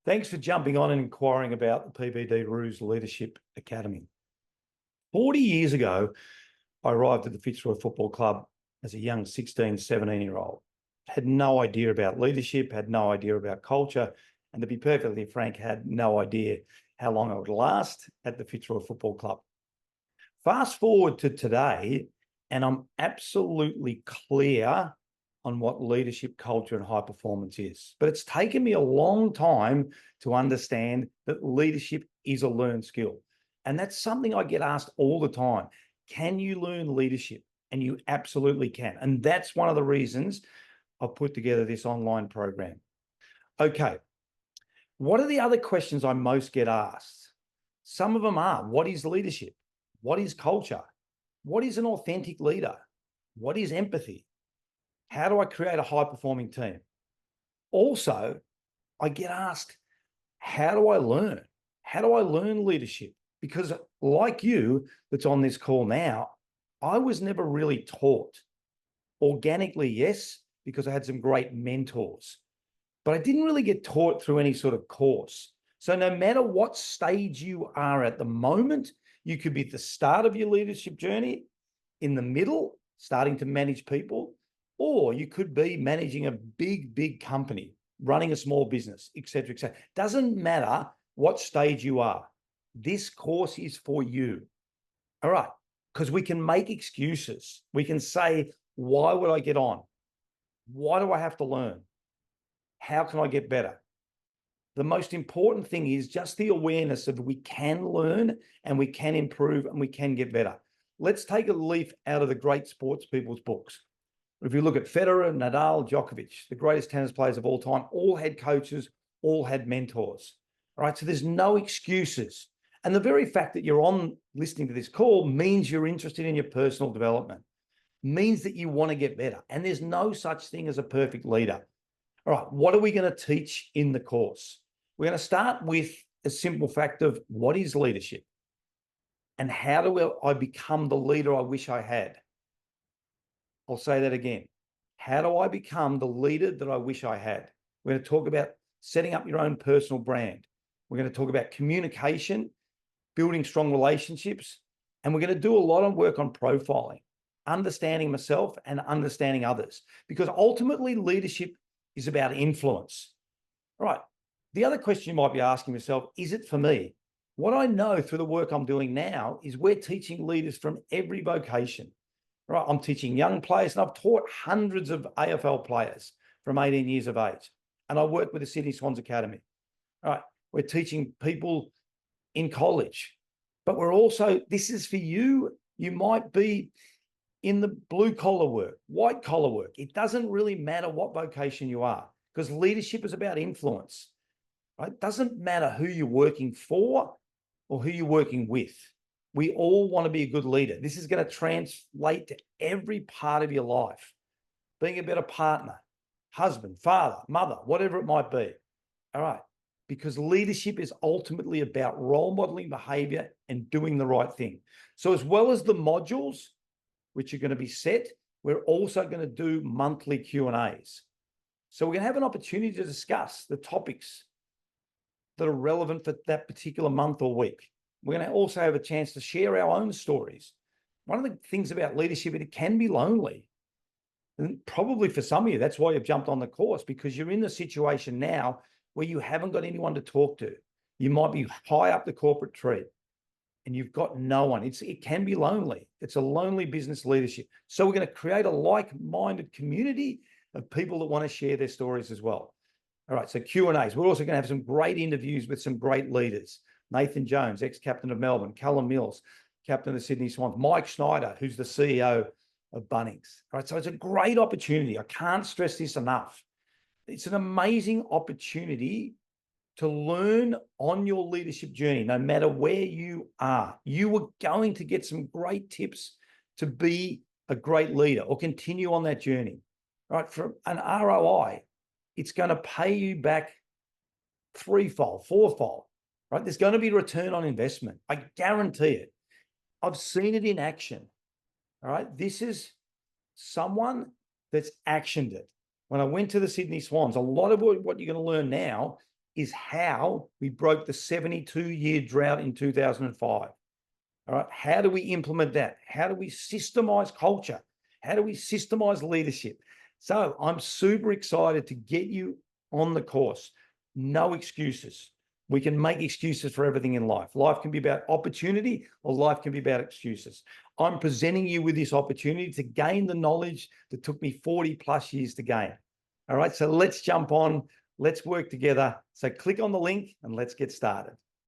Thanks for jumping on and inquiring about the PBD Roos Leadership Academy. 40 years ago, I arrived at the Fitzroy Football Club as a young 16, 17-year-old. Had no idea about leadership, had no idea about culture, and to be perfectly frank, had no idea how long I would last at the Fitzroy Football Club. Fast forward to today, and I'm absolutely clear on what leadership, culture, and high performance is. But it's taken me a long time to understand that leadership is a learned skill. And that's something I get asked all the time. Can you learn leadership? And you absolutely can. And that's one of the reasons I've put together this online program. Okay, what are the other questions I most get asked? Some of them are, what is leadership? What is culture? What is an authentic leader? What is empathy? How do I create a high-performing team? Also, I get asked, how do I learn? How do I learn leadership? Because like you that's on this call now, I was never really taught. Organically, yes, because I had some great mentors, but I didn't really get taught through any sort of course. So no matter what stage you are at the moment, you could be at the start of your leadership journey, in the middle, starting to manage people, or you could be managing a big company, running a small business, et cetera, et cetera. Doesn't matter what stage you are. This course is for you. All right, because we can make excuses. We can say, why would I get on? Why do I have to learn? How can I get better? The most important thing is just the awareness of we can learn and we can improve and we can get better. Let's take a leaf out of the great sports people's books. If you look at Federer, Nadal, Djokovic, the greatest tennis players of all time, all had coaches, all had mentors. All right, so there's no excuses. And the very fact that you're on listening to this call means you're interested in your personal development, means that you want to get better. And there's no such thing as a perfect leader. All right, what are we going to teach in the course? We're going to start with a simple fact of what is leadership and how do I become the leader I wish I had? I'll say that again. How do I become the leader that I wish I had? We're going to talk about setting up your own personal brand. We're going to talk about communication, building strong relationships, and we're going to do a lot of work on profiling, understanding myself and understanding others, because ultimately leadership is about influence. All right. The other question you might be asking yourself, is it for me? What I know through the work I'm doing now is we're teaching leaders from every vocation. Right, I'm teaching young players, and I've taught hundreds of AFL players from 18 years of age. And I work with the Sydney Swans Academy. All right, we're teaching people in college, but we're also, this is for you. You might be in the blue collar work, white collar work. It doesn't really matter what vocation you are, because leadership is about influence. Right? It doesn't matter who you're working for or who you're working with. We all want to be a good leader. This is going to translate to every part of your life. Being a better partner, husband, father, mother, whatever it might be. All right. Because leadership is ultimately about role modeling behavior and doing the right thing. So as well as the modules, which are going to be set, we're also going to do monthly Q&As. So we're going to have an opportunity to discuss the topics that are relevant for that particular month or week. We're going to also have a chance to share our own stories. One of the things about leadership, it can be lonely. And probably for some of you, that's why you've jumped on the course, because you're in the situation now where you haven't got anyone to talk to. You might be high up the corporate tree and you've got no one. It can be lonely. It's a lonely business leadership. So we're going to create a like-minded community of people that want to share their stories as well. All right, so Q&As. We're also going to have some great interviews with some great leaders. Nathan Jones, ex-captain of Melbourne, Callum Mills, captain of the Sydney Swans, Mike Schneider, who's the CEO of Bunnings. All right, so it's a great opportunity. I can't stress this enough. It's an amazing opportunity to learn on your leadership journey, no matter where you are. You are going to get some great tips to be a great leader or continue on that journey. All right, for an ROI, it's going to pay you back threefold, fourfold. Right? There's going to be return on investment. I guarantee it. I've seen it in action. All right. This is someone that's actioned it. When I went to the Sydney Swans, a lot of what you're going to learn now is how we broke the 72-year drought in 2005. All right. How do we implement that? How do we systemize culture? How do we systemize leadership? So I'm super excited to get you on the course. No excuses. We can make excuses for everything in life. Life can be about opportunity or life can be about excuses. I'm presenting you with this opportunity to gain the knowledge that took me 40 plus years to gain. All right. So let's jump on. Let's work together. So click on the link and let's get started.